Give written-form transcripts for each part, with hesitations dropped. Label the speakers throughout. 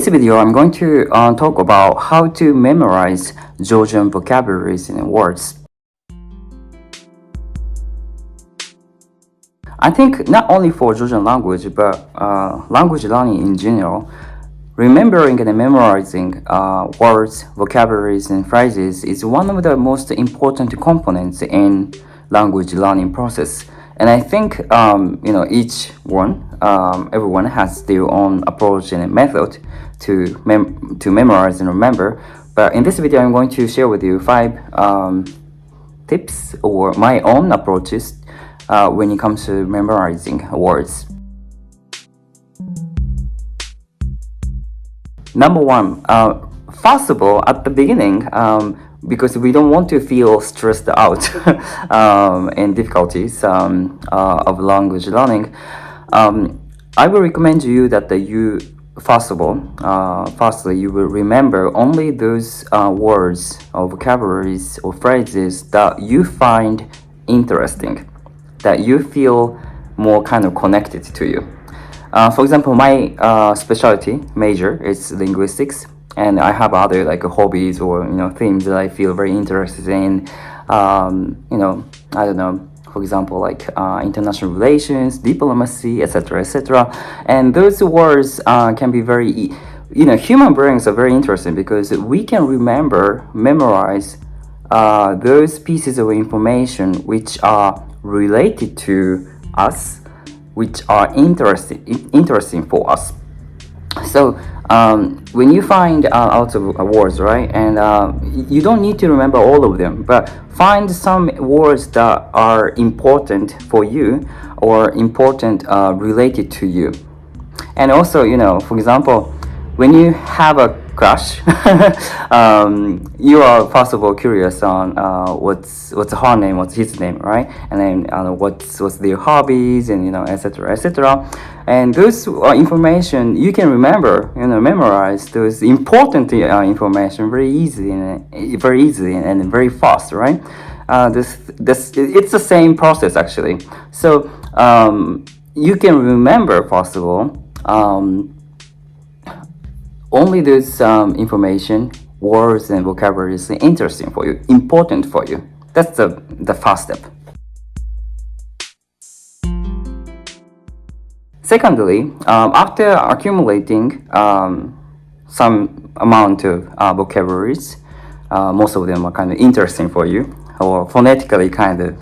Speaker 1: this video, I'm going to talk about how to memorize Georgian vocabularies and words. I think not only for Georgian language, but language learning in general, remembering and memorizing words, vocabularies, and phrases is one of the most important components in language learning process. And I think everyone has their own approach and method to memorize and remember. But in this video, I'm going to share with you 5 tips or my own approaches when it comes to memorizing words. Number 1, first of all, at the beginning, because we don't want to feel stressed out and difficulties of language learning, I will recommend you that firstly, you will remember only those words or vocabularies or phrases that you find interesting, that you feel more kind of connected to you. For example, my specialty major is linguistics, and I have other like hobbies or themes that I feel very interested in. I don't know. For example, like international relations, diplomacy, etc. And those words can be very, human brains are very interesting because we can memorize those pieces of information which are related to us, which are interesting for us. So when you find out of words, right, and you don't need to remember all of them, but find some words that are important for you or important related to you. And also, for example, when you have a crush, you are first of all curious on what's her name, what's his name, right? And then what's their hobbies, and etc. And those information you can memorize those important information very easily and very fast, right? It's the same process actually. So you can remember first of all only those information, words, and vocabularies are interesting for you, important for you. That's the first step. Secondly, after accumulating some amount of vocabularies, most of them are kind of interesting for you, or phonetically kind of,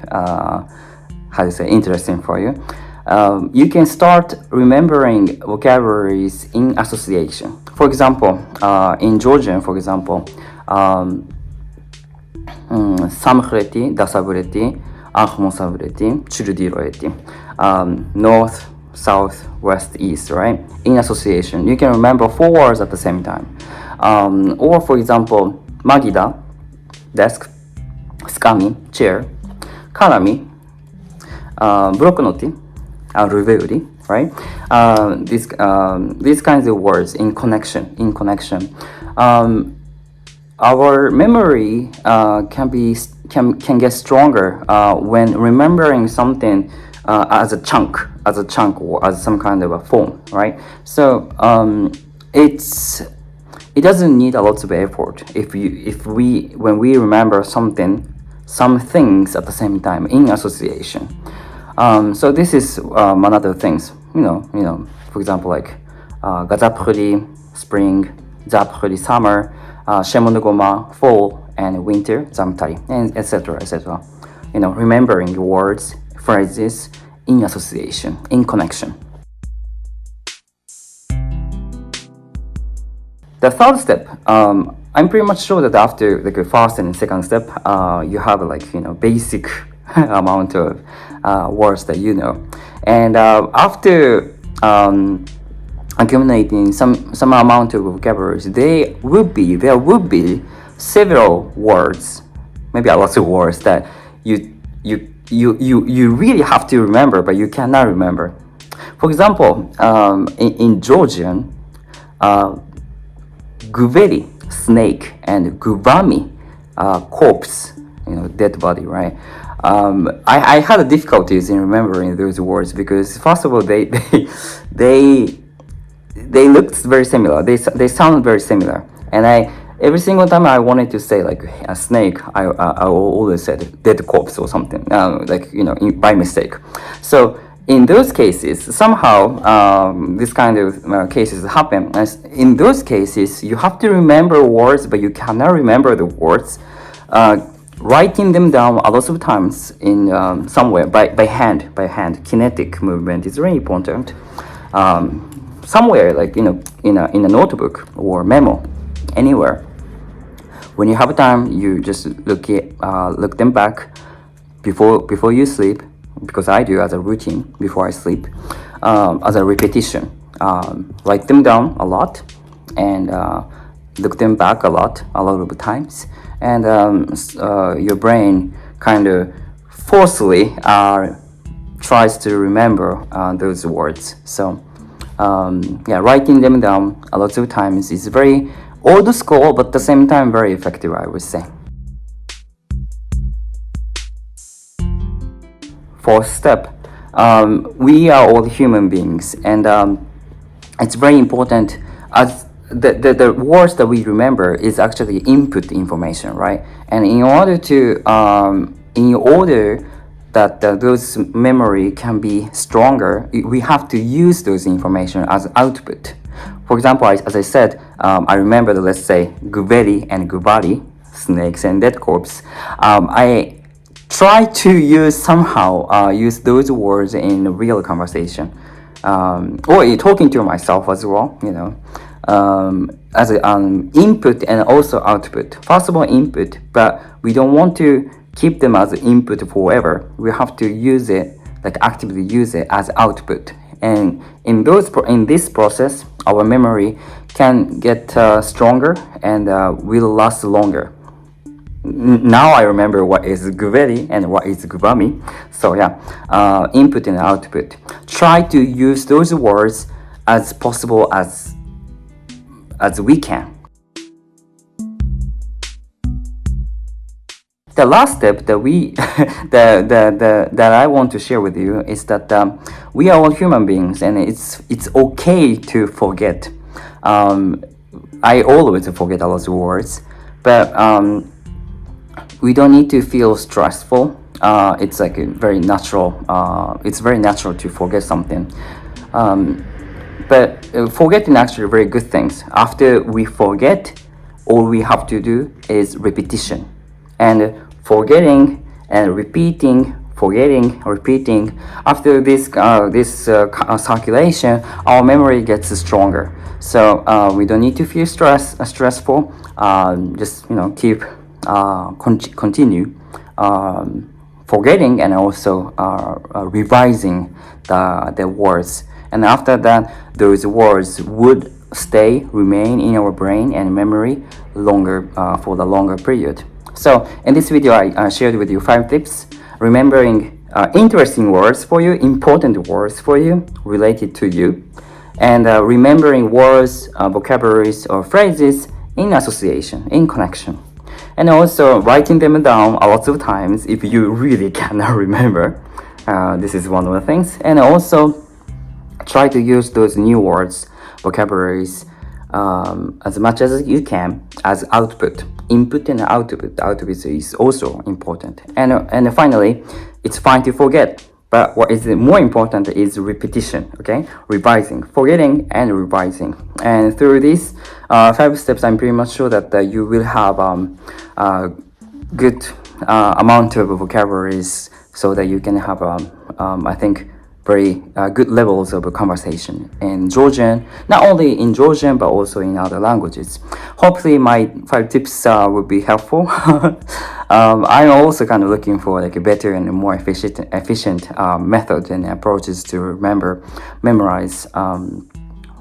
Speaker 1: interesting for you. You can start remembering vocabularies in association. For example, in Georgian, samhreti, dasavreti, ahmosavreti, churdireti, north, south, west, east, right? In association, you can remember 4 words at the same time. Or for example, magida, desk, skami, chair, karami, broknoti, Ruveuri, right? These kinds of words in connection. Our memory can get stronger when remembering something as a chunk or as some kind of a form, right? So it doesn't need a lot of effort when we remember some things at the same time in association. So this is another things, for example, like Gazapuri, spring, Zapuri, summer, Shemonogoma, fall, and winter, Zamtari, and etc. Remembering words, phrases in association, in connection. The third step, I'm pretty much sure that after the first and second step, you have basic amount of words that you know, and after accumulating some amount of vocabularies, there would be several words, maybe a lot of words that you really have to remember, but you cannot remember. For example, in Georgian, guveri, snake, and guvami, corpse, dead body, right? I had difficulties in remembering those words because first of all they they looked very similar. They sound very similar. And every single time I wanted to say like a snake, I always said dead corpse or something, by mistake. So in those cases, somehow this kind of cases happen. In those cases, you have to remember words, but you cannot remember the words. Writing them down a lot of times in somewhere by hand, kinetic movement is very important. Somewhere like in a notebook or memo, anywhere. When you have time, you just look them back before you sleep, because I do as a routine before I sleep, as a repetition. Write them down a lot and look them back a lot of times, and your brain kind of forcefully tries to remember those words. So writing them down a lot of times is very old school, but at the same time very effective, I would say. Fourth step, we are all human beings, and it's very important as the words that we remember is actually input information, right? And in order that those memory can be stronger, we have to use those information as output. For example, as I said, I remember let's say guveri and gubari, snakes and dead corpse. I try to somehow use those words in real conversation, or talking to myself as well, as an input and also output. First of all, input, but we don't want to keep them as input forever. We have to use it, actively use it as output. And in this process, our memory can get stronger and will last longer. Now I remember what is guveri and what is gubami. So input and output. Try to use those words as possible as we can. The last step that I want to share with you is that we are all human beings, and it's okay to forget. I always forget a lot of words, but we don't need to feel stressful. It's very natural. It's very natural to forget something. But forgetting actually very good things. After we forget, all we have to do is repetition. And forgetting and repeating, after this circulation, our memory gets stronger. So we don't need to feel stressful. Just keep continue forgetting and also revising the words. And after that, those words would remain in our brain and memory for the longer period. So in this video, I shared with you 5 tips remembering interesting words for you, important words for you, related to you, and remembering words, vocabularies, or phrases in association, in connection. And also writing them down a lot of times if you really cannot remember. This is one of the things. And also try to use those new words, vocabularies, as much as you can as output. Input and output. Output is also important. And finally, it's fine to forget. But what is more important is repetition, okay? Revising, forgetting and revising. And through these 5 steps, I'm pretty much sure that you will have a good amount of vocabularies so that you can have, I think, very good levels of conversation in Georgian, not only in Georgian, but also in other languages. Hopefully my 5 tips will be helpful. I'm also kind of looking for a better and more efficient method and approaches to memorize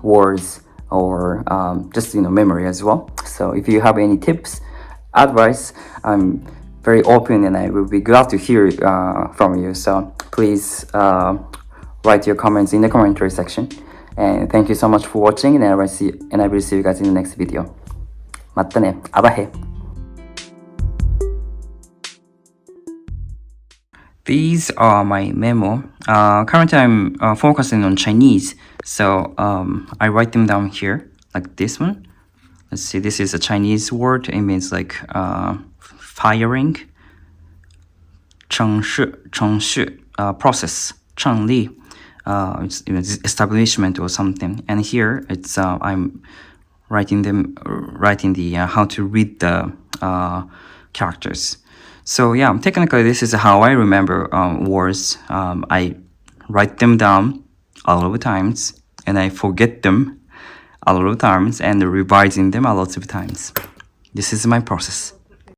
Speaker 1: words or just memory as well. So if you have any tips, advice, I'm very open and I will be glad to hear from you. So please write your comments in the commentary section. And thank you so much for watching, and I will see you guys in the next video. またね。あばへ。these are my memo. Currently, I'm focusing on Chinese, so I write them down here, like this one. Let's see, this is a Chinese word. It means like firing. 程序, process. 成立, it's establishment or something. And here it's I'm writing the how to read the characters. So yeah, technically this is how I remember words. I write them down a lot of times, and I forget them a lot of times, and revising them a lot of times. This is my process.